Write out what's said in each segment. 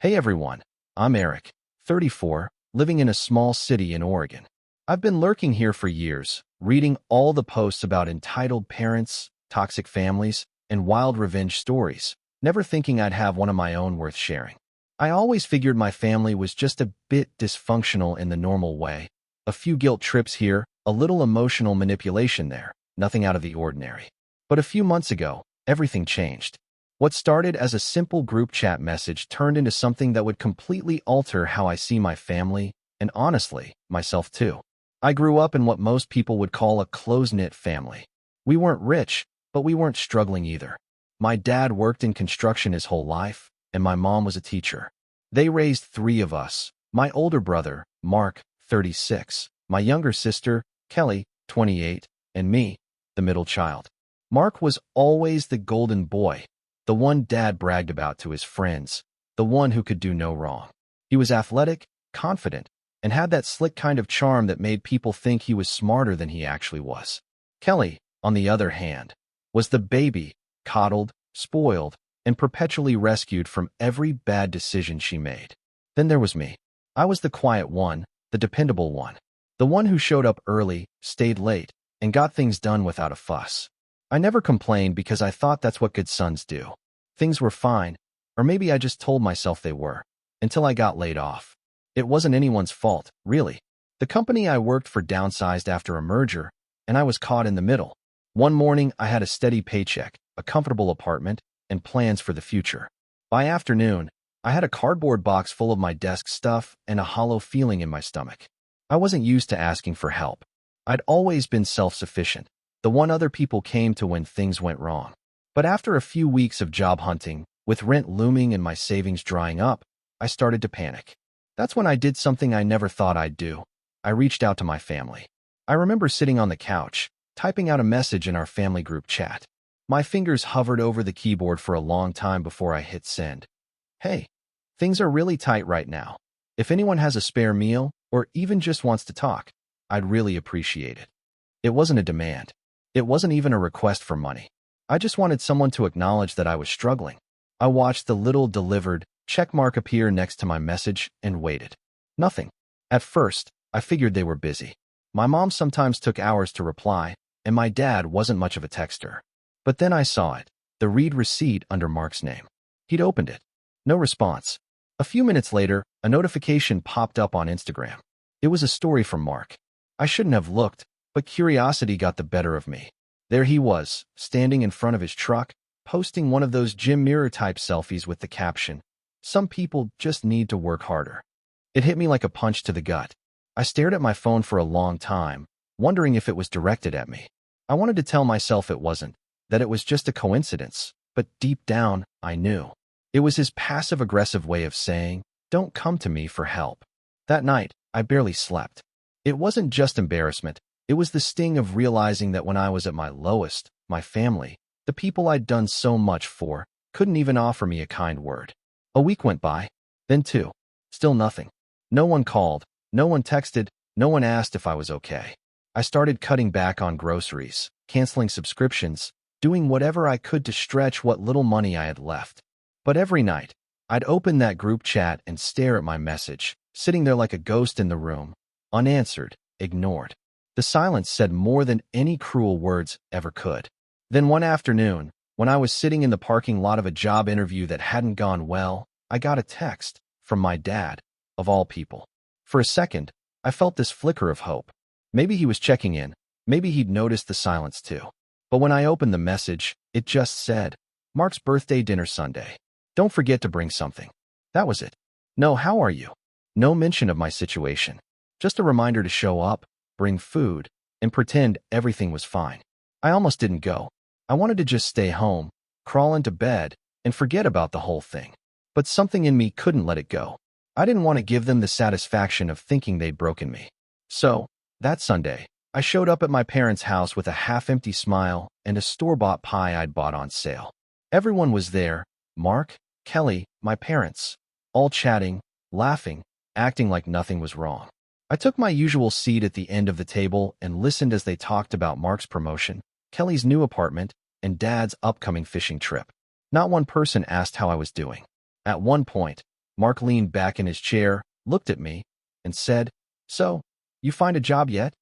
Hey everyone, I'm Erik, 34, living in a small city in Oregon. I've been lurking here for years, reading all the posts about entitled parents, toxic families, and wild revenge stories, never thinking I'd have one of my own worth sharing. I always figured my family was just a bit dysfunctional in the normal way. A few guilt trips here, a little emotional manipulation there, nothing out of the ordinary. But a few months ago, everything changed. What started as a simple group chat message turned into something that would completely alter how I see my family, and honestly, myself too. I grew up in what most people would call a close-knit family. We weren't rich, but we weren't struggling either. My dad worked in construction his whole life, and my mom was a teacher. They raised three of us: my older brother, Mark, 36, my younger sister, Kelly, 28, and me, the middle child. Mark was always the golden boy, the one Dad bragged about to his friends, the one who could do no wrong. He was athletic, confident, and had that slick kind of charm that made people think he was smarter than he actually was. Kelly, on the other hand, was the baby, coddled, spoiled, and perpetually rescued from every bad decision she made. Then there was me. I was the quiet one, the dependable one, the one who showed up early, stayed late, and got things done without a fuss. I never complained because I thought that's what good sons do. Things were fine, or maybe I just told myself they were, until I got laid off. It wasn't anyone's fault, really. The company I worked for downsized after a merger, and I was caught in the middle. One morning, I had a steady paycheck, a comfortable apartment, and plans for the future. By afternoon, I had a cardboard box full of my desk stuff and a hollow feeling in my stomach. I wasn't used to asking for help. I'd always been self-sufficient, the one other people came to when things went wrong. But after a few weeks of job hunting, with rent looming and my savings drying up, I started to panic. That's when I did something I never thought I'd do. I reached out to my family. I remember sitting on the couch, typing out a message in our family group chat. My fingers hovered over the keyboard for a long time before I hit send. Hey, things are really tight right now. If anyone has a spare meal, or even just wants to talk, I'd really appreciate it. It wasn't a demand. It wasn't even a request for money. I just wanted someone to acknowledge that I was struggling. I watched the little delivered check mark appear next to my message and waited. Nothing. At first, I figured they were busy. My mom sometimes took hours to reply, and my dad wasn't much of a texter. But then I saw it, the read receipt under Mark's name. He'd opened it. No response. A few minutes later, a notification popped up on Instagram. It was a story from Mark. I shouldn't have looked, but curiosity got the better of me. There he was, standing in front of his truck, posting one of those gym mirror-type selfies with the caption, "Some people just need to work harder." It hit me like a punch to the gut. I stared at my phone for a long time, wondering if it was directed at me. I wanted to tell myself it wasn't, that it was just a coincidence, but deep down, I knew. It was his passive-aggressive way of saying, "Don't come to me for help." That night, I barely slept. It wasn't just embarrassment. It was the sting of realizing that when I was at my lowest, my family, the people I'd done so much for, couldn't even offer me a kind word. A week went by, then two. Still nothing. No one called, no one texted, no one asked if I was okay. I started cutting back on groceries, canceling subscriptions, doing whatever I could to stretch what little money I had left. But every night, I'd open that group chat and stare at my message, sitting there like a ghost in the room, unanswered, ignored. The silence said more than any cruel words ever could. Then one afternoon, when I was sitting in the parking lot of a job interview that hadn't gone well, I got a text from my dad, of all people. For a second, I felt this flicker of hope. Maybe he was checking in, maybe he'd noticed the silence too. But when I opened the message, it just said, "Mark's birthday dinner Sunday. Don't forget to bring something." That was it. No "how are you?" No mention of my situation. Just a reminder to show up, bring food, and pretend everything was fine. I almost didn't go. I wanted to just stay home, crawl into bed, and forget about the whole thing. But something in me couldn't let it go. I didn't want to give them the satisfaction of thinking they'd broken me. So, that Sunday, I showed up at my parents' house with a half-empty smile and a store-bought pie I'd bought on sale. Everyone was there: Mark, Kelly, my parents, all chatting, laughing, acting like nothing was wrong. I took my usual seat at the end of the table and listened as they talked about Mark's promotion, Kelly's new apartment, and Dad's upcoming fishing trip. Not one person asked how I was doing. At one point, Mark leaned back in his chair, looked at me, and said, "So, you find a job yet?"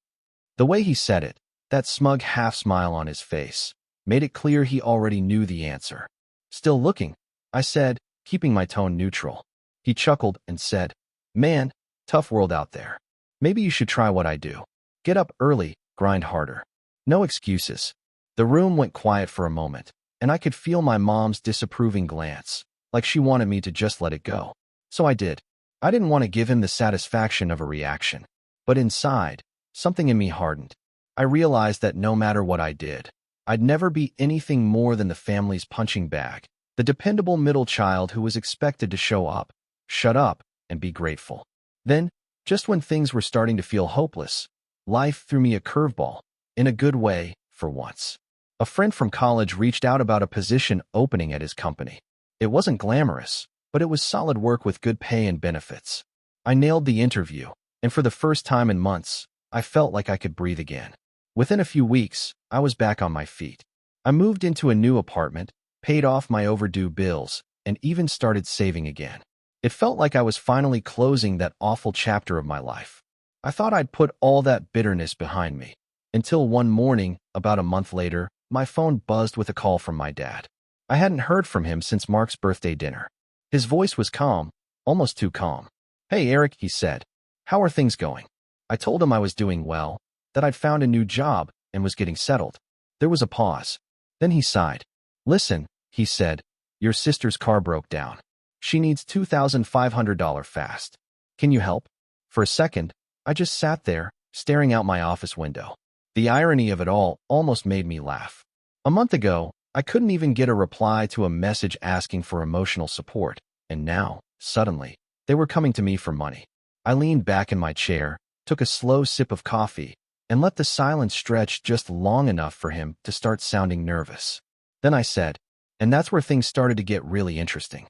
The way he said it, that smug half-smile on his face, made it clear he already knew the answer. "Still looking," I said, keeping my tone neutral. He chuckled and said, "Man, tough world out there. Maybe you should try what I do. Get up early, grind harder. No excuses." The room went quiet for a moment, and I could feel my mom's disapproving glance, like she wanted me to just let it go. So I did. I didn't want to give him the satisfaction of a reaction. But inside, something in me hardened. I realized that no matter what I did, I'd never be anything more than the family's punching bag, the dependable middle child who was expected to show up, shut up, and be grateful. Then, just when things were starting to feel hopeless, life threw me a curveball, in a good way, for once. A friend from college reached out about a position opening at his company. It wasn't glamorous, but it was solid work with good pay and benefits. I nailed the interview, and for the first time in months, I felt like I could breathe again. Within a few weeks, I was back on my feet. I moved into a new apartment, paid off my overdue bills, and even started saving again. It felt like I was finally closing that awful chapter of my life. I thought I'd put all that bitterness behind me, until one morning, about a month later, my phone buzzed with a call from my dad. I hadn't heard from him since Mark's birthday dinner. His voice was calm, almost too calm. "Hey, Eric," he said. "How are things going?" I told him I was doing well, that I'd found a new job and was getting settled. There was a pause. Then he sighed. "Listen," he said, "your sister's car broke down. She needs $2,500 fast. Can you help?" For a second, I just sat there, staring out my office window. The irony of it all almost made me laugh. A month ago, I couldn't even get a reply to a message asking for emotional support, and now, suddenly, they were coming to me for money. I leaned back in my chair, took a slow sip of coffee, and let the silence stretch just long enough for him to start sounding nervous. Then I said, and that's where things started to get really interesting.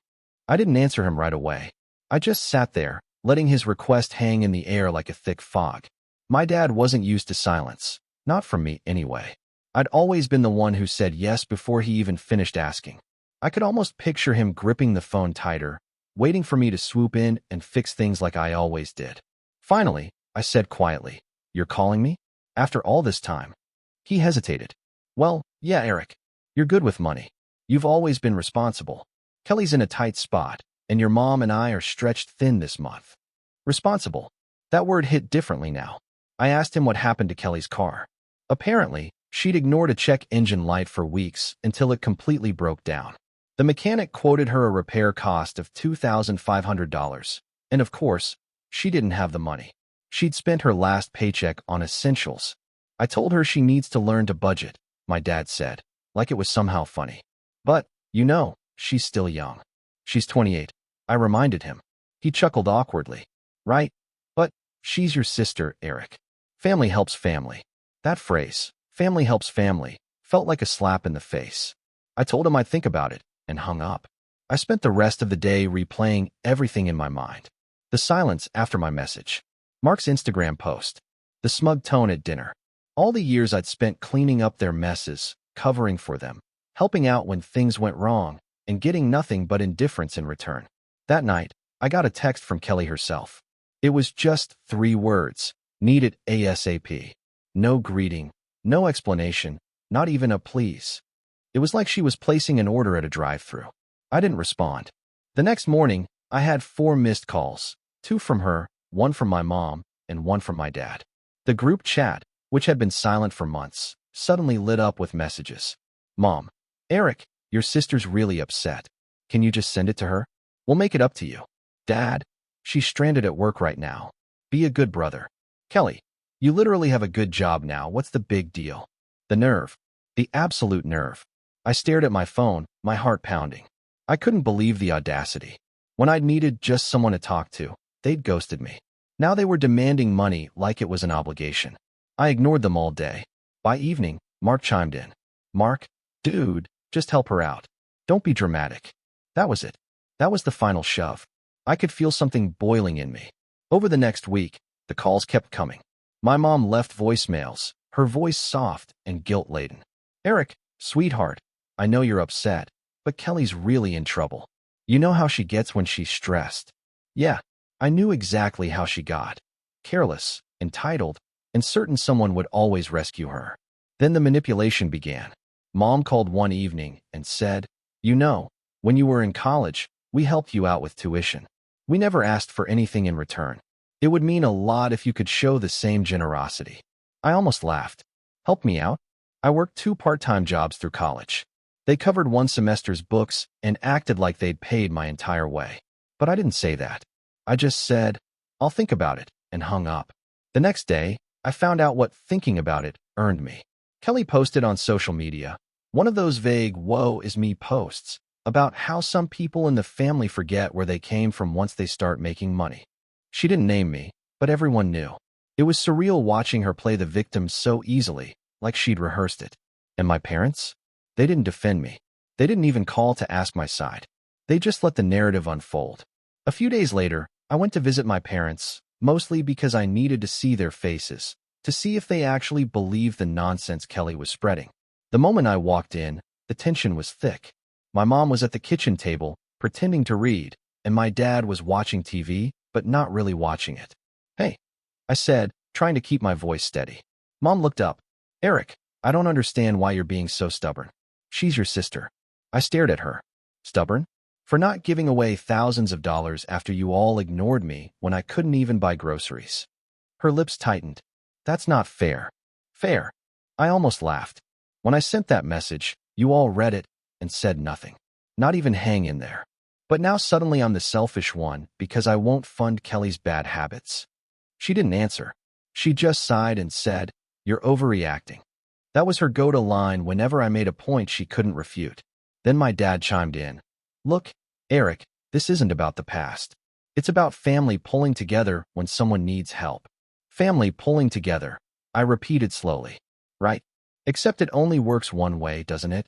I didn't answer him right away. I just sat there, letting his request hang in the air like a thick fog. My dad wasn't used to silence, not from me anyway. I'd always been the one who said yes before he even finished asking. I could almost picture him gripping the phone tighter, waiting for me to swoop in and fix things like I always did. Finally, I said quietly, "You're calling me? After all this time?" He hesitated. "Well, yeah, Eric. You're good with money. You've always been responsible. Kelly's in a tight spot, and your mom and I are stretched thin this month." Responsible. That word hit differently now. I asked him what happened to Kelly's car. Apparently, she'd ignored a check engine light for weeks until it completely broke down. The mechanic quoted her a repair cost of $2,500, and of course, she didn't have the money. She'd spent her last paycheck on essentials. "I told her she needs to learn to budget," my dad said, like it was somehow funny. "But, you know, she's still young. She's 28, I reminded him. He chuckled awkwardly. "Right, but she's your sister, Eric. Family helps family." That phrase, "family helps family," felt like a slap in the face. I told him I'd think about it, and hung up. I spent the rest of the day replaying everything in my mind. The silence after my message. Mark's Instagram post. The smug tone at dinner. All the years I'd spent cleaning up their messes, covering for them, helping out when things went wrong, and getting nothing but indifference in return. That night, I got a text from Kelly herself. It was just 3 words. Needed ASAP. No greeting, no explanation, not even a please. It was like she was placing an order at a drive-thru. I didn't respond. The next morning, I had 4 missed calls, 2 from her, 1 from my mom, and 1 from my dad. The group chat, which had been silent for months, suddenly lit up with messages. "Mom, Eric, your sister's really upset. Can you just send it to her? We'll make it up to you." "Dad, she's stranded at work right now. Be a good brother." "Kelly, you literally have a good job now. What's the big deal?" The nerve. The absolute nerve. I stared at my phone, my heart pounding. I couldn't believe the audacity. When I'd needed just someone to talk to, they'd ghosted me. Now they were demanding money like it was an obligation. I ignored them all day. By evening, Mark chimed in. "Mark, dude, just help her out. Don't be dramatic." That was it. That was the final shove. I could feel something boiling in me. Over the next week, the calls kept coming. My mom left voicemails, her voice soft and guilt-laden. "Eric, sweetheart, I know you're upset, but Kelly's really in trouble. You know how she gets when she's stressed. Yeah, I knew exactly how she got. Careless, entitled, and certain someone would always rescue her. Then the manipulation began. Mom called one evening and said, "You know, when you were in college, we helped you out with tuition. We never asked for anything in return. It would mean a lot if you could show the same generosity." I almost laughed. Help me out? I worked 2 part-time jobs through college. They covered 1 semester's books and acted like they'd paid my entire way. But I didn't say that. I just said, "I'll think about it," and hung up. The next day, I found out what thinking about it earned me. Kelly posted on social media, one of those vague "woe is me" posts, about how some people in the family forget where they came from once they start making money. She didn't name me, but everyone knew. It was surreal watching her play the victim so easily, like she'd rehearsed it. And my parents? They didn't defend me. They didn't even call to ask my side. They just let the narrative unfold. A few days later, I went to visit my parents, mostly because I needed to see their faces, to see if they actually believed the nonsense Kelly was spreading. The moment I walked in, the tension was thick. My mom was at the kitchen table, pretending to read, and my dad was watching TV, but not really watching it. "Hey," I said, trying to keep my voice steady. Mom looked up. "Erik, I don't understand why you're being so stubborn. She's your sister." I stared at her. Stubborn? For not giving away thousands of dollars after you all ignored me when I couldn't even buy groceries. Her lips tightened. "That's not fair." Fair? I almost laughed. When I sent that message, you all read it and said nothing. Not even hang in there. But now suddenly I'm the selfish one because I won't fund Kelly's bad habits. She didn't answer. She just sighed and said, "You're overreacting." That was her go-to line whenever I made a point she couldn't refute. Then my dad chimed in. "Look, Erik, this isn't about the past. It's about family pulling together when someone needs help." Family pulling together, I repeated slowly. Right? Except it only works one way, doesn't it?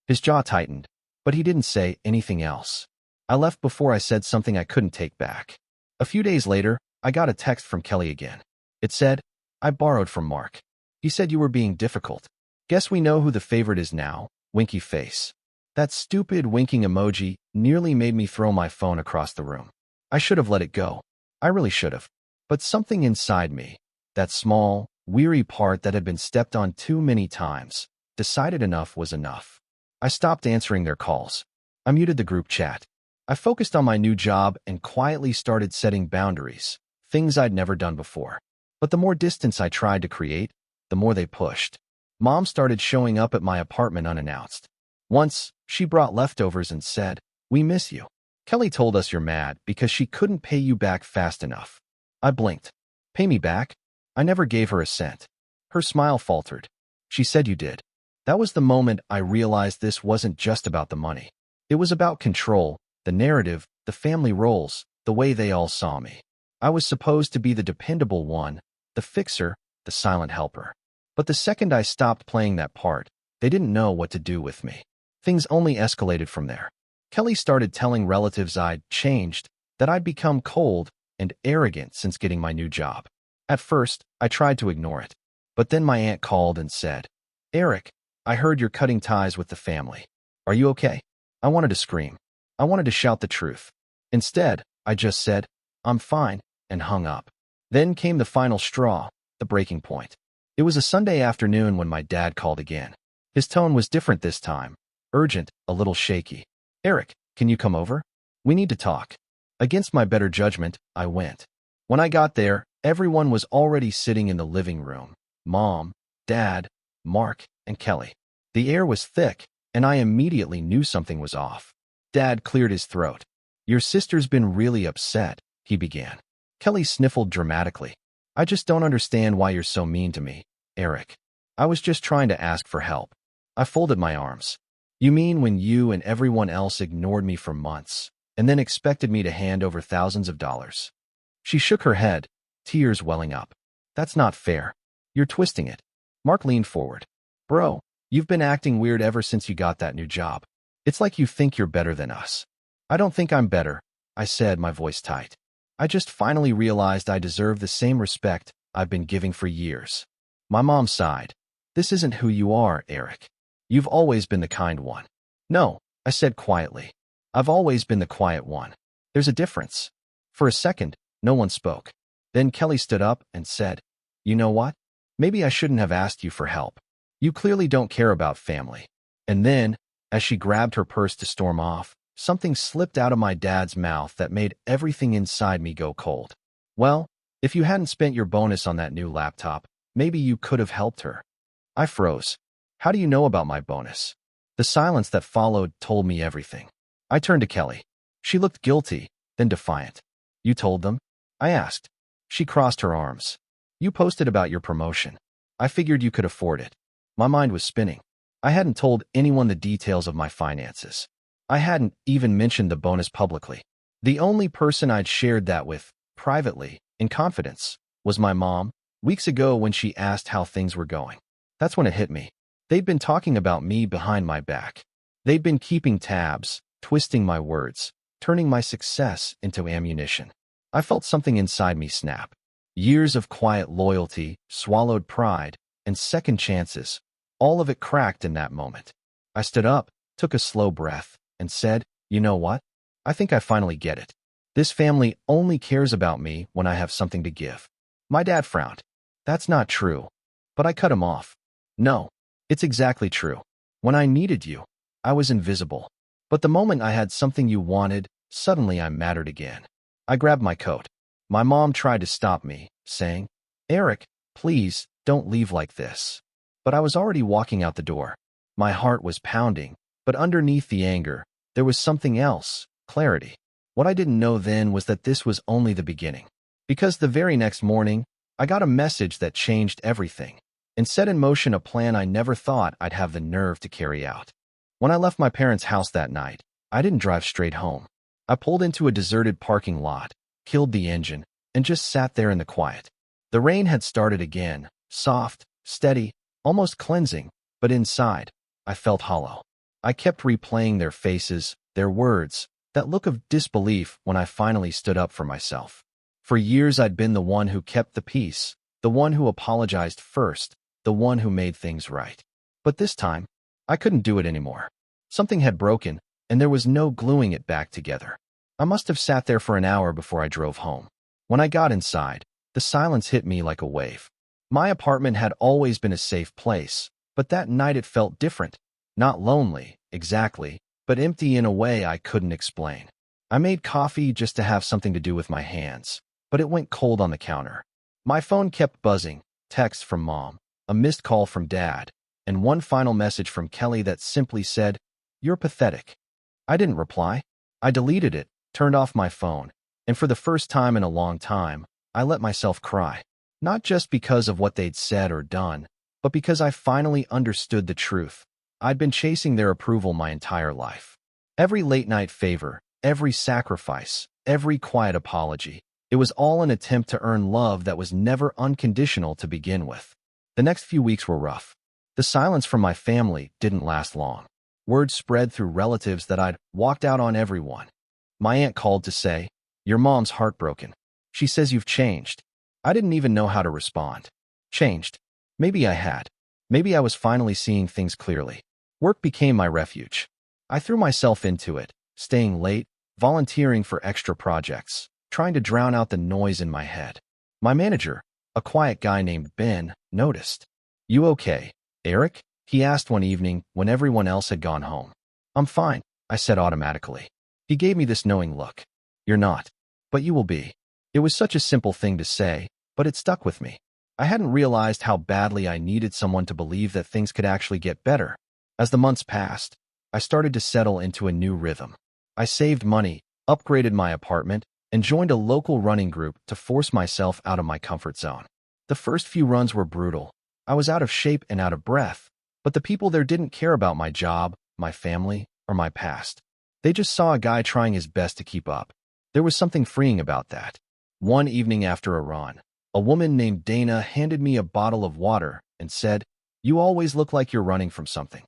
His jaw tightened, but he didn't say anything else. I left before I said something I couldn't take back. A few days later, I got a text from Kelly again. It said, "I borrowed from Mark. He said you were being difficult. Guess we know who the favorite is now." Winky face. That stupid winking emoji nearly made me throw my phone across the room. I should have let it go. I really should have. But something inside me, that small, weary part that had been stepped on too many times, decided enough was enough. I stopped answering their calls. I muted the group chat. I focused on my new job and quietly started setting boundaries, things I'd never done before. But the more distance I tried to create, the more they pushed. Mom started showing up at my apartment unannounced. Once, she brought leftovers and said, "We miss you. Kelly told us you're mad because she couldn't pay you back fast enough." I blinked. "Pay me back?" I never gave her a cent. Her smile faltered. "She said you did." That was the moment I realized this wasn't just about the money. It was about control, the narrative, the family roles, the way they all saw me. I was supposed to be the dependable one, the fixer, the silent helper. But the second I stopped playing that part, they didn't know what to do with me. Things only escalated from there. Kelly started telling relatives I'd changed, that I'd become cold and arrogant since getting my new job. At first, I tried to ignore it. But then my aunt called and said, "Erik, I heard you're cutting ties with the family. Are you okay?" I wanted to scream. I wanted to shout the truth. Instead, I just said, "I'm fine," and hung up. Then came the final straw, the breaking point. It was a Sunday afternoon when my dad called again. His tone was different this time, urgent, a little shaky. "Erik, can you come over? We need to talk." Against my better judgment, I went. When I got there, everyone was already sitting in the living room. Mom, Dad, Mark, and Kelly. The air was thick, and I immediately knew something was off. Dad cleared his throat. "Your sister's been really upset," he began. Kelly sniffled dramatically. "I just don't understand why you're so mean to me, Erik. I was just trying to ask for help." I folded my arms. "You mean when you and everyone else ignored me for months, and then expected me to hand over thousands of dollars?" She shook her head, tears welling up. "That's not fair. You're twisting it." Mark leaned forward. "Bro, you've been acting weird ever since you got that new job. It's like you think you're better than us." "I don't think I'm better," I said, my voice tight. "I just finally realized I deserve the same respect I've been giving for years." My mom sighed. "This isn't who you are, Erik. You've always been the kind one." "No," I said quietly. "I've always been the quiet one. There's a difference." For a second, no one spoke. Then Kelly stood up and said, "You know what? Maybe I shouldn't have asked you for help. You clearly don't care about family." And then, as she grabbed her purse to storm off, something slipped out of my dad's mouth that made everything inside me go cold. "Well, if you hadn't spent your bonus on that new laptop, maybe you could have helped her." I froze. "How do you know about my bonus?" The silence that followed told me everything. I turned to Kelly. She looked guilty, then defiant. "You told them?" I asked. She crossed her arms. "You posted about your promotion. I figured you could afford it." My mind was spinning. I hadn't told anyone the details of my finances. I hadn't even mentioned the bonus publicly. The only person I'd shared that with, privately, in confidence, was my mom, weeks ago when she asked how things were going. That's when it hit me. They'd been talking about me behind my back. They'd been keeping tabs, twisting my words, turning my success into ammunition. I felt something inside me snap. Years of quiet loyalty, swallowed pride, and second chances, all of it cracked in that moment. I stood up, took a slow breath, and said, "You know what? I think I finally get it. This family only cares about me when I have something to give." My dad frowned. "That's not true." But I cut him off. "No, it's exactly true. When I needed you, I was invisible. But the moment I had something you wanted, suddenly I mattered again." I grabbed my coat. My mom tried to stop me, saying, "Erik, please, don't leave like this." But I was already walking out the door. My heart was pounding, but underneath the anger, there was something else, clarity. What I didn't know then was that this was only the beginning. Because the very next morning, I got a message that changed everything and set in motion a plan I never thought I'd have the nerve to carry out. When I left my parents' house that night, I didn't drive straight home. I pulled into a deserted parking lot, killed the engine, and just sat there in the quiet. The rain had started again, soft, steady, almost cleansing, but inside, I felt hollow. I kept replaying their faces, their words, that look of disbelief when I finally stood up for myself. For years I'd been the one who kept the peace, the one who apologized first, the one who made things right. But this time, I couldn't do it anymore. Something had broken, and there was no gluing it back together. I must have sat there for an hour before I drove home. When I got inside, the silence hit me like a wave. My apartment had always been a safe place, but that night it felt different. Not lonely, exactly, but empty in a way I couldn't explain. I made coffee just to have something to do with my hands, but it went cold on the counter. My phone kept buzzing, texts from Mom, a missed call from Dad, and one final message from Kelly that simply said, "You're pathetic." I didn't reply. I deleted it, turned off my phone, and for the first time in a long time, I let myself cry. Not just because of what they'd said or done, but because I finally understood the truth. I'd been chasing their approval my entire life. Every late-night favor, every sacrifice, every quiet apology, it was all an attempt to earn love that was never unconditional to begin with. The next few weeks were rough. The silence from my family didn't last long. Word spread through relatives that I'd walked out on everyone. My aunt called to say, "Your mom's heartbroken. She says you've changed." I didn't even know how to respond. Changed. Maybe I had. Maybe I was finally seeing things clearly. Work became my refuge. I threw myself into it, staying late, volunteering for extra projects, trying to drown out the noise in my head. My manager, a quiet guy named Ben, noticed. "You okay, Erik?" he asked one evening when everyone else had gone home. "I'm fine," I said automatically. He gave me this knowing look. "You're not. But you will be." It was such a simple thing to say, but it stuck with me. I hadn't realized how badly I needed someone to believe that things could actually get better. As the months passed, I started to settle into a new rhythm. I saved money, upgraded my apartment, and joined a local running group to force myself out of my comfort zone. The first few runs were brutal. I was out of shape and out of breath, but the people there didn't care about my job, my family, or my past. They just saw a guy trying his best to keep up. There was something freeing about that. One evening after a run, a woman named Dana handed me a bottle of water and said, "You always look like you're running from something."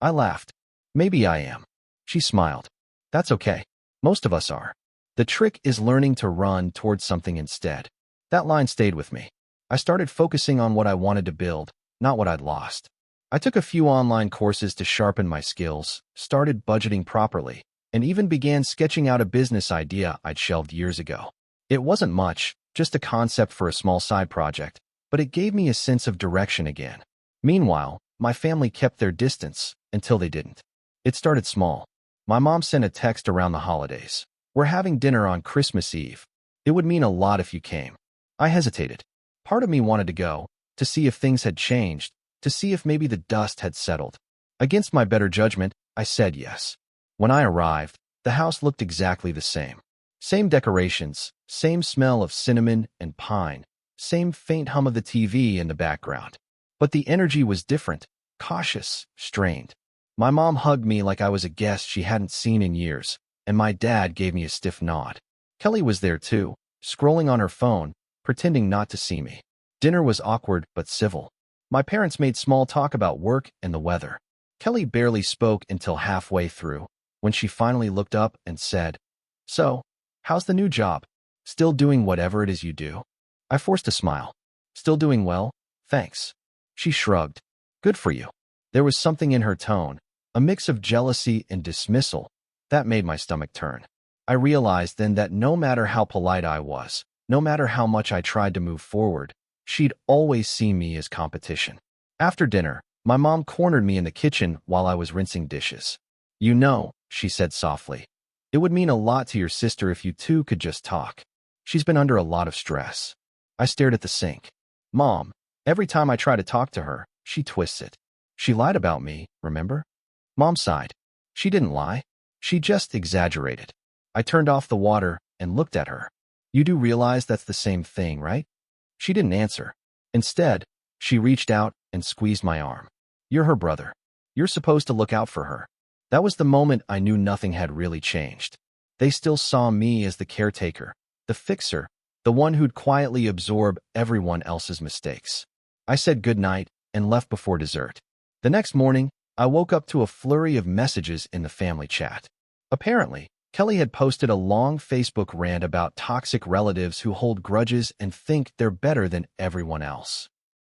I laughed. "Maybe I am." She smiled. "That's okay. Most of us are. The trick is learning to run towards something instead." That line stayed with me. I started focusing on what I wanted to build, not what I'd lost. I took a few online courses to sharpen my skills, started budgeting properly, and even began sketching out a business idea I'd shelved years ago. It wasn't much, just a concept for a small side project, but it gave me a sense of direction again. Meanwhile, my family kept their distance until they didn't. It started small. My mom sent a text around the holidays. "We're having dinner on Christmas Eve. It would mean a lot if you came." I hesitated. Part of me wanted to go, to see if things had changed, to see if maybe the dust had settled. Against my better judgment, I said yes. When I arrived, the house looked exactly the same. Same decorations, same smell of cinnamon and pine, same faint hum of the TV in the background. But the energy was different, cautious, strained. My mom hugged me like I was a guest she hadn't seen in years, and my dad gave me a stiff nod. Kelly was there too, scrolling on her phone, pretending not to see me. Dinner was awkward but civil. My parents made small talk about work and the weather. Kelly barely spoke until halfway through, when she finally looked up and said, "So, how's the new job? Still doing whatever it is you do?" I forced a smile. "Still doing well, thanks." She shrugged. "Good for you." There was something in her tone, a mix of jealousy and dismissal, that made my stomach turn. I realized then that no matter how polite I was, no matter how much I tried to move forward, she'd always see me as competition. After dinner, my mom cornered me in the kitchen while I was rinsing dishes. "You know," she said softly, "it would mean a lot to your sister if you two could just talk. She's been under a lot of stress." I stared at the sink. "Mom, every time I try to talk to her, she twists it. She lied about me, remember?" Mom sighed. "She didn't lie. She just exaggerated." I turned off the water and looked at her. "You do realize that's the same thing, right?" She didn't answer. Instead, she reached out and squeezed my arm. "You're her brother. You're supposed to look out for her." That was the moment I knew nothing had really changed. They still saw me as the caretaker, the fixer, the one who'd quietly absorb everyone else's mistakes. I said goodnight and left before dessert. The next morning, I woke up to a flurry of messages in the family chat. Apparently, Kelly had posted a long Facebook rant about toxic relatives who hold grudges and think they're better than everyone else.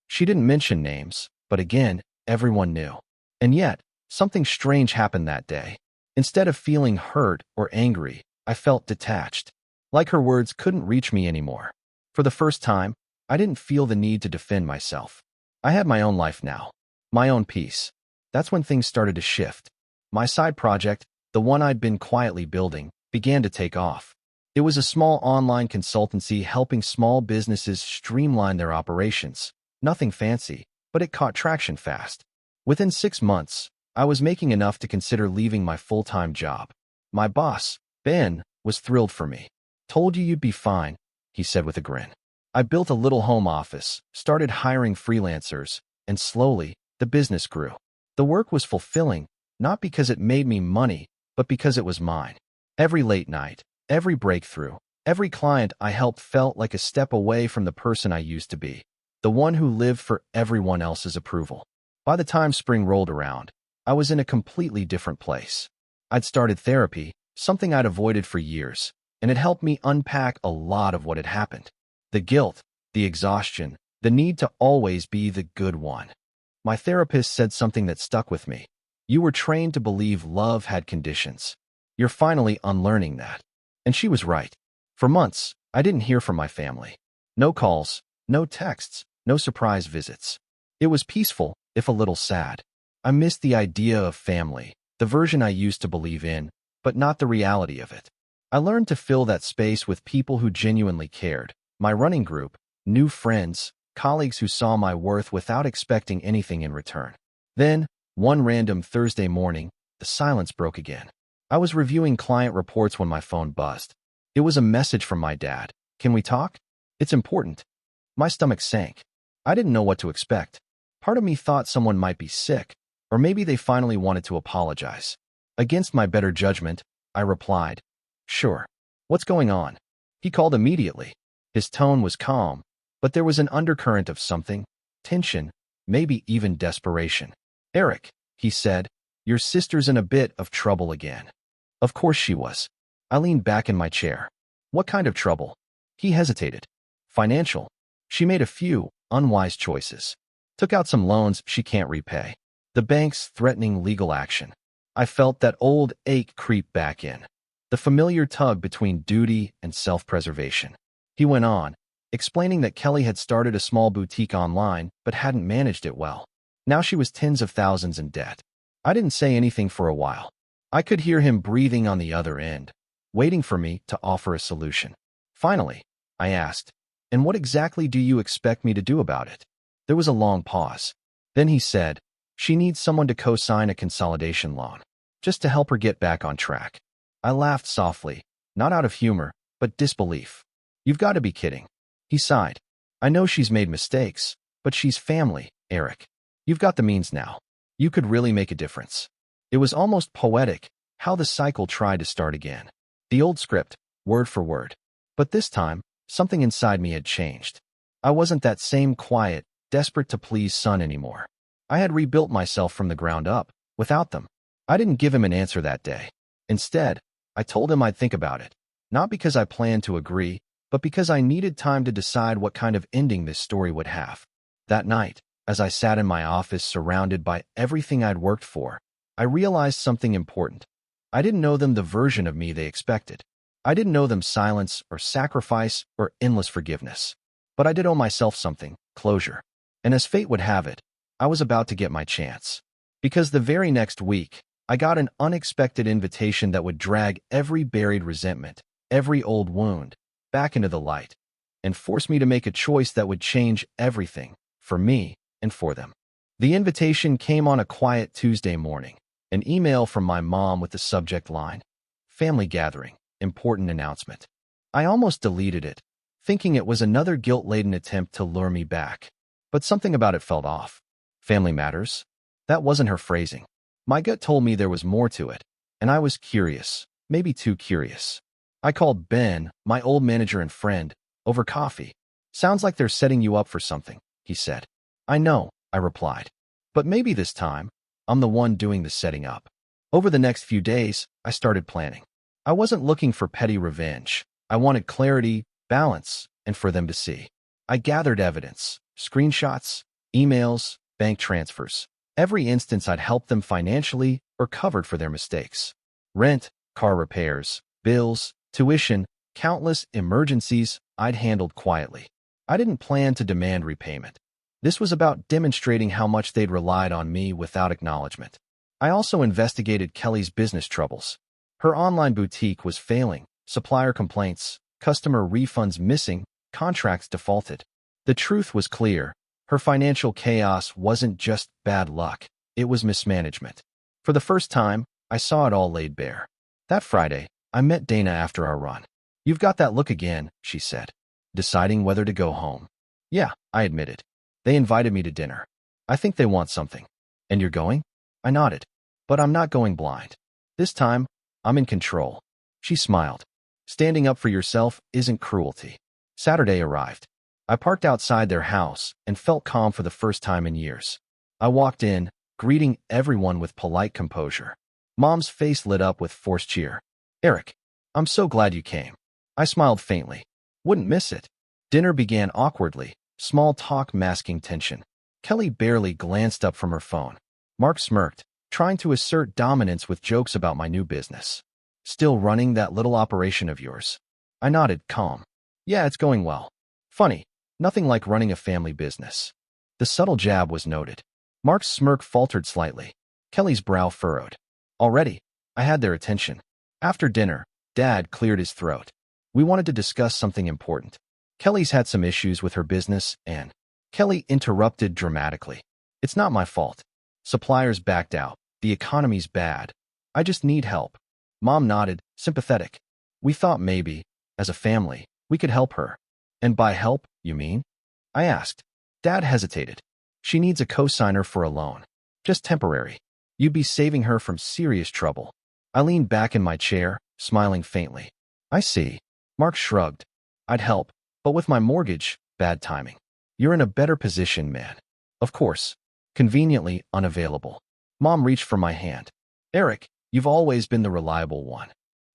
She didn't mention names, but again, everyone knew. And yet, something strange happened that day. Instead of feeling hurt or angry, I felt detached. Like her words couldn't reach me anymore. For the first time, I didn't feel the need to defend myself. I had my own life now, my own peace. That's when things started to shift. My side project, the one I'd been quietly building, began to take off. It was a small online consultancy helping small businesses streamline their operations. Nothing fancy, but it caught traction fast. Within 6 months, I was making enough to consider leaving my full-time job. My boss, Ben, was thrilled for me. "Told you you'd be fine," he said with a grin. I built a little home office, started hiring freelancers, and slowly, the business grew. The work was fulfilling, not because it made me money, but because it was mine. Every late night, every breakthrough, every client I helped felt like a step away from the person I used to be, the one who lived for everyone else's approval. By the time spring rolled around, I was in a completely different place. I'd started therapy, something I'd avoided for years, and it helped me unpack a lot of what had happened. The guilt, the exhaustion, the need to always be the good one. My therapist said something that stuck with me. "You were trained to believe love had conditions. You're finally unlearning that." And she was right. For months, I didn't hear from my family. No calls, no texts, no surprise visits. It was peaceful, if a little sad. I missed the idea of family, the version I used to believe in, but not the reality of it. I learned to fill that space with people who genuinely cared. My running group, new friends, colleagues who saw my worth without expecting anything in return. Then, one random Thursday morning, the silence broke again. I was reviewing client reports when my phone buzzed. It was a message from my dad. "Can we talk? It's important." My stomach sank. I didn't know what to expect. Part of me thought someone might be sick, or maybe they finally wanted to apologize. Against my better judgment, I replied, "Sure. What's going on?" He called immediately. His tone was calm, but there was an undercurrent of something, tension, maybe even desperation. "Erik," he said, "your sister's in a bit of trouble again." Of course she was. I leaned back in my chair. "What kind of trouble?" He hesitated. "Financial. She made a few unwise choices. Took out some loans she can't repay. The bank's threatening legal action." I felt that old ache creep back in. The familiar tug between duty and self-preservation. He went on, explaining that Kelly had started a small boutique online but hadn't managed it well. Now she was tens of thousands in debt. I didn't say anything for a while. I could hear him breathing on the other end, waiting for me to offer a solution. Finally, I asked, "And what exactly do you expect me to do about it?" There was a long pause. Then he said, "She needs someone to co-sign a consolidation loan, just to help her get back on track." I laughed softly, not out of humor, but disbelief. "You've got to be kidding." He sighed. "I know she's made mistakes, but she's family, Erik. You've got the means now. You could really make a difference." It was almost poetic how the cycle tried to start again. The old script, word for word. But this time, something inside me had changed. I wasn't that same quiet, desperate to please son anymore. I had rebuilt myself from the ground up, without them. I didn't give him an answer that day. Instead, I told him I'd think about it. Not because I planned to agree, but because I needed time to decide what kind of ending this story would have. That night, as I sat in my office surrounded by everything I'd worked for, I realized something important. I didn't know them the version of me they expected. I didn't know them silence or sacrifice or endless forgiveness. But I did owe myself something, closure. And as fate would have it, I was about to get my chance. Because the very next week, I got an unexpected invitation that would drag every buried resentment, every old wound, back into the light, and force me to make a choice that would change everything, for me and for them. The invitation came on a quiet Tuesday morning, an email from my mom with the subject line, "Family Gathering, Important Announcement." I almost deleted it, thinking it was another guilt-laden attempt to lure me back. But something about it felt off. Family matters? That wasn't her phrasing. My gut told me there was more to it, and I was curious, maybe too curious. I called Ben, my old manager and friend, over coffee. "Sounds like they're setting you up for something," he said. "I know," I replied. "But maybe this time, I'm the one doing the setting up." Over the next few days, I started planning. I wasn't looking for petty revenge. I wanted clarity, balance, and for them to see. I gathered evidence, screenshots, emails, bank transfers. Every instance I'd helped them financially or covered for their mistakes. Rent, car repairs, bills, tuition, countless emergencies I'd handled quietly. I didn't plan to demand repayment. This was about demonstrating how much they'd relied on me without acknowledgement. I also investigated Kelly's business troubles. Her online boutique was failing, supplier complaints, customer refunds missing, contracts defaulted. The truth was clear. Her financial chaos wasn't just bad luck, it was mismanagement. For the first time, I saw it all laid bare. That Friday, I met Dana after our run. "You've got that look again," she said, deciding whether to go home. "Yeah," I admitted. "They invited me to dinner. I think they want something." "And you're going?" I nodded. "But I'm not going blind. This time, I'm in control." She smiled. "Standing up for yourself isn't cruelty." Saturday arrived. I parked outside their house and felt calm for the first time in years. I walked in, greeting everyone with polite composure. Mom's face lit up with forced cheer. "Erik, I'm so glad you came." I smiled faintly. "Wouldn't miss it." Dinner began awkwardly, small talk masking tension. Kelly barely glanced up from her phone. Mark smirked, trying to assert dominance with jokes about my new business. "Still running that little operation of yours?" I nodded, calm. "Yeah, it's going well. Funny, nothing like running a family business." The subtle jab was noted. Mark's smirk faltered slightly. Kelly's brow furrowed. Already, I had their attention. After dinner, Dad cleared his throat. We wanted to discuss something important. Kelly's had some issues with her business and... Kelly interrupted dramatically. "It's not my fault. Suppliers backed out. The economy's bad. I just need help." Mom nodded, sympathetic. "We thought maybe, as a family, we could help her." "And by help, you mean?" I asked. Dad hesitated. "She needs a co-signer for a loan. Just temporary. You'd be saving her from serious trouble." I leaned back in my chair, smiling faintly. "I see." Mark shrugged. "I'd help, but with my mortgage, bad timing. You're in a better position, man." "Of course." Conveniently unavailable. Mom reached for my hand. "Erik, you've always been the reliable one."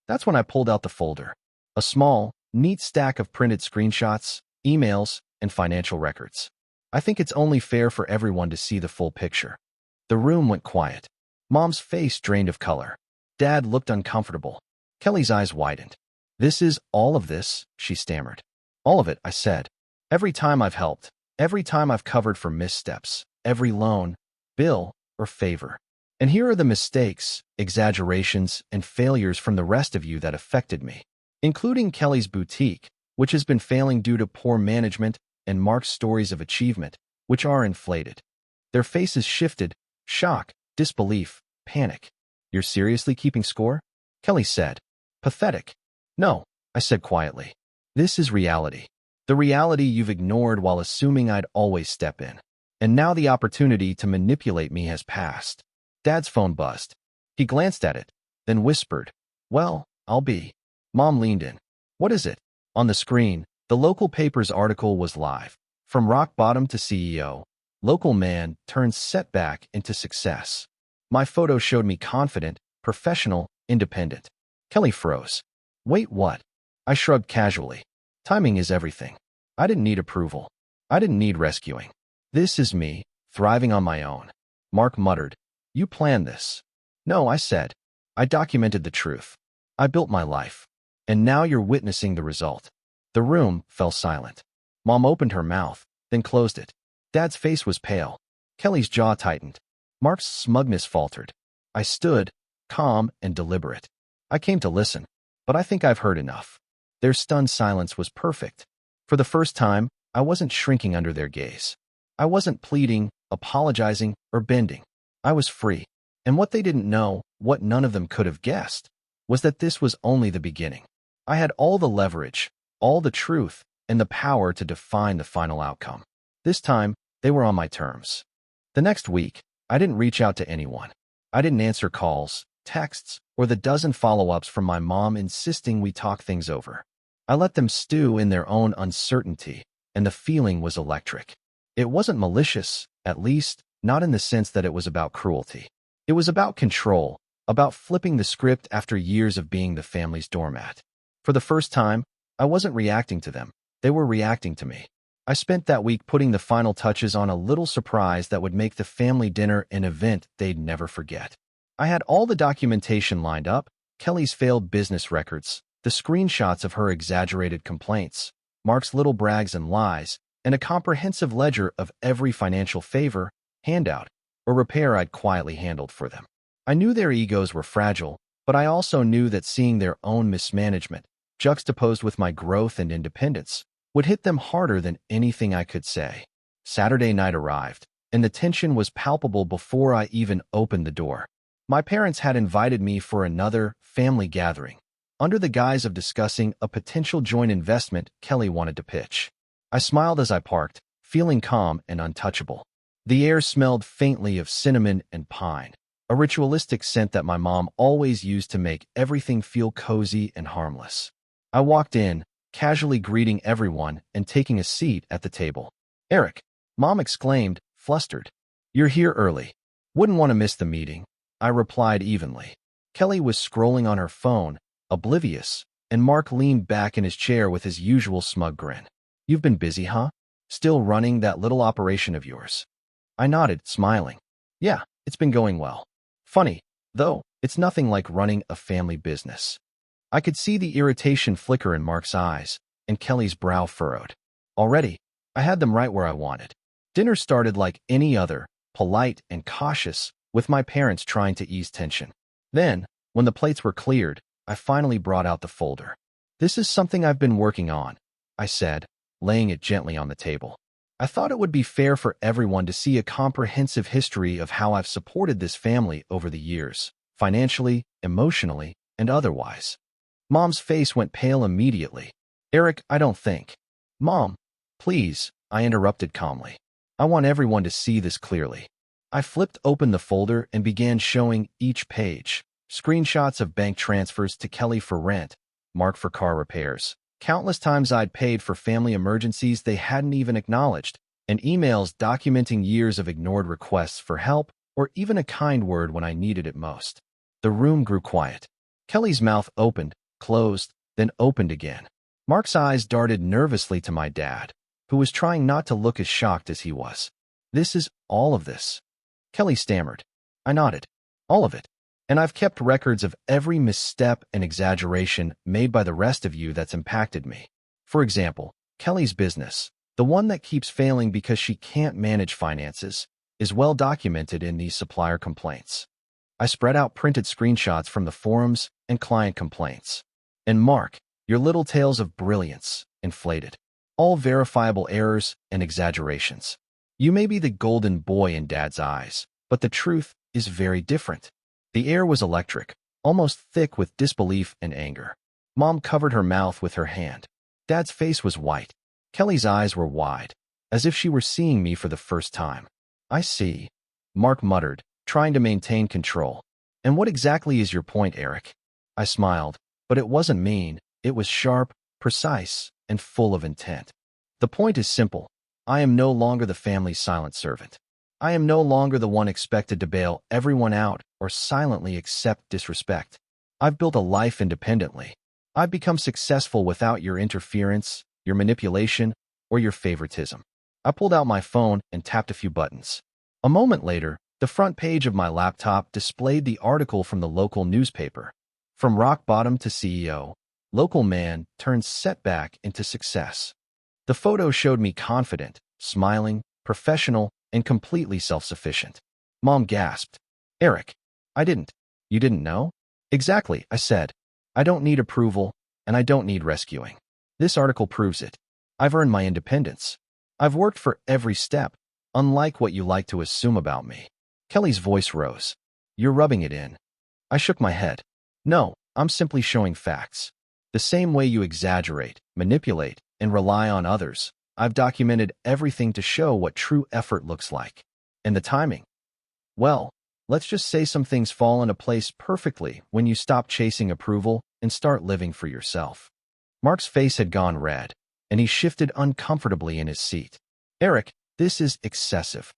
That's when I pulled out the folder. A small, neat stack of printed screenshots, emails, and financial records. "I think it's only fair for everyone to see the full picture." The room went quiet. Mom's face drained of color. Dad looked uncomfortable. Kelly's eyes widened. "This is all of this," she stammered. All of it, I said. Every time I've helped, every time I've covered for missteps, every loan, bill, or favor. And here are the mistakes, exaggerations, and failures from the rest of you that affected me, including Kelly's boutique, which has been failing due to poor management, and Mark's stories of achievement, which are inflated. Their faces shifted, shock, disbelief, panic. You're seriously keeping score? Kelly said. Pathetic. No, I said quietly. This is reality. The reality you've ignored while assuming I'd always step in. And now the opportunity to manipulate me has passed. Dad's phone buzzed. He glanced at it, then whispered, Well, I'll be. Mom leaned in. What is it? On the screen, the local paper's article was live. From rock bottom to CEO, local man turns setback into success. My photo showed me confident, professional, independent. Kelly froze. Wait, what? I shrugged casually. Timing is everything. I didn't need approval. I didn't need rescuing. This is me, thriving on my own. Mark muttered. You planned this. No, I said. I documented the truth. I built my life. And now you're witnessing the result. The room fell silent. Mom opened her mouth, then closed it. Dad's face was pale. Kelly's jaw tightened. Mark's smugness faltered. I stood, calm and deliberate. I came to listen, but I think I've heard enough. Their stunned silence was perfect. For the first time, I wasn't shrinking under their gaze. I wasn't pleading, apologizing, or bending. I was free. And what they didn't know, what none of them could have guessed, was that this was only the beginning. I had all the leverage, all the truth, and the power to define the final outcome. This time, they were on my terms. The next week, I didn't reach out to anyone. I didn't answer calls, texts, or the dozen follow-ups from my mom insisting we talk things over. I let them stew in their own uncertainty, and the feeling was electric. It wasn't malicious, at least, not in the sense that it was about cruelty. It was about control, about flipping the script after years of being the family's doormat. For the first time, I wasn't reacting to them. They were reacting to me. I spent that week putting the final touches on a little surprise that would make the family dinner an event they'd never forget. I had all the documentation lined up, Kelly's failed business records, the screenshots of her exaggerated complaints, Mark's little brags and lies, and a comprehensive ledger of every financial favor, handout, or repair I'd quietly handled for them. I knew their egos were fragile, but I also knew that seeing their own mismanagement, juxtaposed with my growth and independence, would hit them harder than anything I could say. Saturday night arrived, and the tension was palpable before I even opened the door. My parents had invited me for another family gathering, under the guise of discussing a potential joint investment Kelly wanted to pitch. I smiled as I parked, feeling calm and untouchable. The air smelled faintly of cinnamon and pine, a ritualistic scent that my mom always used to make everything feel cozy and harmless. I walked in, casually greeting everyone and taking a seat at the table. Erik, Mom exclaimed, flustered. You're here early. Wouldn't want to miss the meeting, I replied evenly. Kelly was scrolling on her phone, oblivious, and Mark leaned back in his chair with his usual smug grin. You've been busy, huh? Still running that little operation of yours? I nodded, smiling. Yeah, it's been going well. Funny, though, it's nothing like running a family business. I could see the irritation flicker in Mark's eyes, and Kelly's brow furrowed. Already, I had them right where I wanted. Dinner started like any other, polite and cautious, with my parents trying to ease tension. Then, when the plates were cleared, I finally brought out the folder. This is something I've been working on, I said, laying it gently on the table. I thought it would be fair for everyone to see a comprehensive history of how I've supported this family over the years, financially, emotionally, and otherwise. Mom's face went pale immediately. Erik, I don't think. Mom, please, I interrupted calmly. I want everyone to see this clearly. I flipped open the folder and began showing each page. Screenshots of bank transfers to Kelly for rent, Mark for car repairs, countless times I'd paid for family emergencies they hadn't even acknowledged, and emails documenting years of ignored requests for help or even a kind word when I needed it most. The room grew quiet. Kelly's mouth opened, closed, then opened again. Mark's eyes darted nervously to my dad, who was trying not to look as shocked as he was. This is all of this? Kelly stammered. I nodded. All of it. And I've kept records of every misstep and exaggeration made by the rest of you that's impacted me. For example, Kelly's business, the one that keeps failing because she can't manage finances, is well documented in these supplier complaints. I spread out printed screenshots from the forums and client complaints. And mark your little tales of brilliance, inflated. All verifiable errors and exaggerations. You may be the golden boy in Dad's eyes, but the truth is very different. The air was electric, almost thick with disbelief and anger. Mom covered her mouth with her hand. Dad's face was white. Kelly's eyes were wide, as if she were seeing me for the first time. I see, Mark muttered, trying to maintain control. And what exactly is your point, Erik? I smiled, but it wasn't mean. It was sharp, precise, and full of intent. The point is simple. I am no longer the family's silent servant. I am no longer the one expected to bail everyone out or silently accept disrespect. I've built a life independently. I've become successful without your interference, your manipulation, or your favoritism. I pulled out my phone and tapped a few buttons. A moment later, the front page of my laptop displayed the article from the local newspaper. From rock bottom to CEO, local man turns setback into success. The photo showed me confident, smiling, professional, and completely self-sufficient. Mom gasped. Erik, you didn't know? Exactly, I said. I don't need approval, and I don't need rescuing. This article proves it. I've earned my independence. I've worked for every step, unlike what you like to assume about me. Kelly's voice rose. You're rubbing it in. I shook my head. No, I'm simply showing facts. The same way you exaggerate, manipulate, and rely on others, I've documented everything to show what true effort looks like. And the timing? Well, let's just say some things fall into place perfectly when you stop chasing approval and start living for yourself. Mark's face had gone red, and he shifted uncomfortably in his seat. Erik, this is excessive.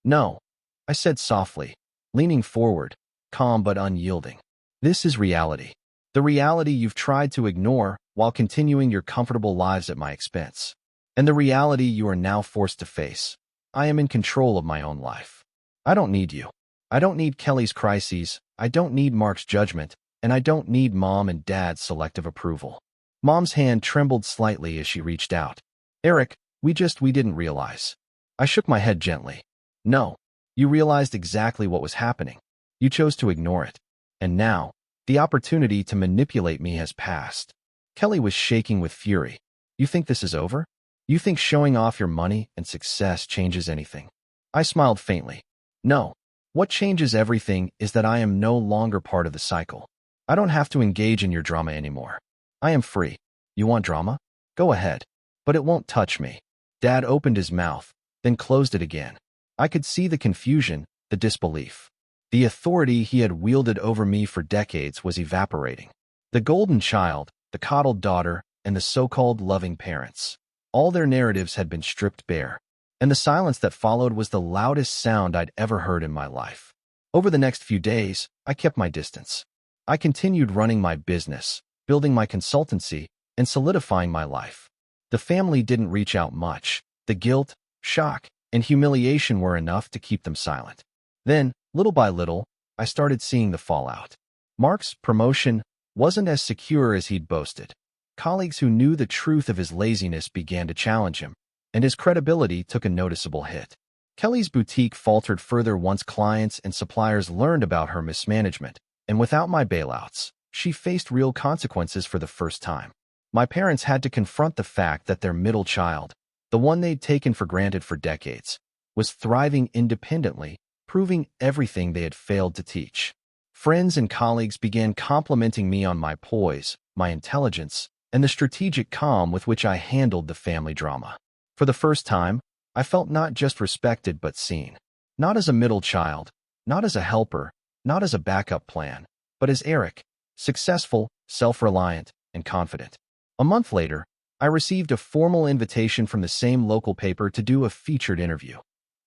No, I said softly, leaning forward, calm but unyielding. This is reality. The reality you've tried to ignore while continuing your comfortable lives at my expense. And the reality you are now forced to face. I am in control of my own life. I don't need you. I don't need Kelly's crises. I don't need Mark's judgment. And I don't need Mom and Dad's selective approval. Mom's hand trembled slightly as she reached out. Erik, we didn't realize. I shook my head gently. No, you realized exactly what was happening. You chose to ignore it. And now, the opportunity to manipulate me has passed. Kelly was shaking with fury. You think this is over? You think showing off your money and success changes anything? I smiled faintly. No. What changes everything is that I am no longer part of the cycle. I don't have to engage in your drama anymore. I am free. You want drama? Go ahead. But it won't touch me. Dad opened his mouth, then closed it again. I could see the confusion, the disbelief. The authority he had wielded over me for decades was evaporating. The golden child, the coddled daughter, and the so-called loving parents. All their narratives had been stripped bare, and the silence that followed was the loudest sound I'd ever heard in my life. Over the next few days, I kept my distance. I continued running my business, building my consultancy, and solidifying my life. The family didn't reach out much. The guilt, shock, and humiliation were enough to keep them silent. Then, little by little, I started seeing the fallout. Mark's promotion wasn't as secure as he'd boasted. Colleagues who knew the truth of his laziness began to challenge him, and his credibility took a noticeable hit. Kelly's boutique faltered further once clients and suppliers learned about her mismanagement, and without my bailouts, she faced real consequences for the first time. My parents had to confront the fact that their middle child, the one they'd taken for granted for decades, was thriving independently, proving everything they had failed to teach. Friends and colleagues began complimenting me on my poise, my intelligence, and the strategic calm with which I handled the family drama. For the first time, I felt not just respected but seen. Not as a middle child, not as a helper, not as a backup plan, but as Erik, successful, self-reliant, and confident. A month later, I received a formal invitation from the same local paper to do a featured interview,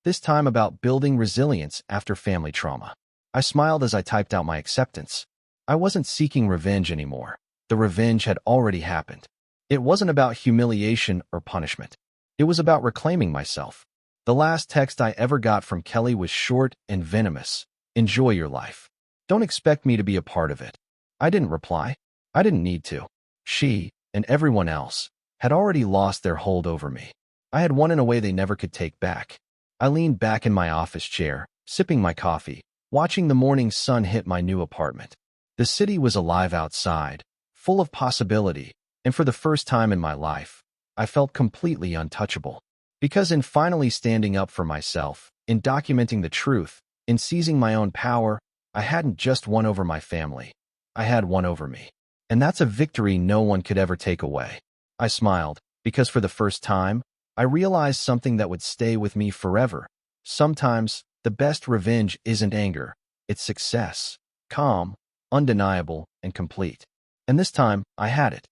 this time about building resilience after family trauma. I smiled as I typed out my acceptance. I wasn't seeking revenge anymore. The revenge had already happened. It wasn't about humiliation or punishment. It was about reclaiming myself. The last text I ever got from Kelly was short and venomous. Enjoy your life. Don't expect me to be a part of it. I didn't reply. I didn't need to. She, and everyone else, had already lost their hold over me. I had won in a way they never could take back. I leaned back in my office chair, sipping my coffee, watching the morning sun hit my new apartment. The city was alive outside, full of possibility, and for the first time in my life, I felt completely untouchable. Because in finally standing up for myself, in documenting the truth, in seizing my own power, I hadn't just won over my family. I had won over me. And that's a victory no one could ever take away. I smiled, because for the first time, I realized something that would stay with me forever. Sometimes, the best revenge isn't anger, it's success. Calm, undeniable, and complete. And this time, I had it.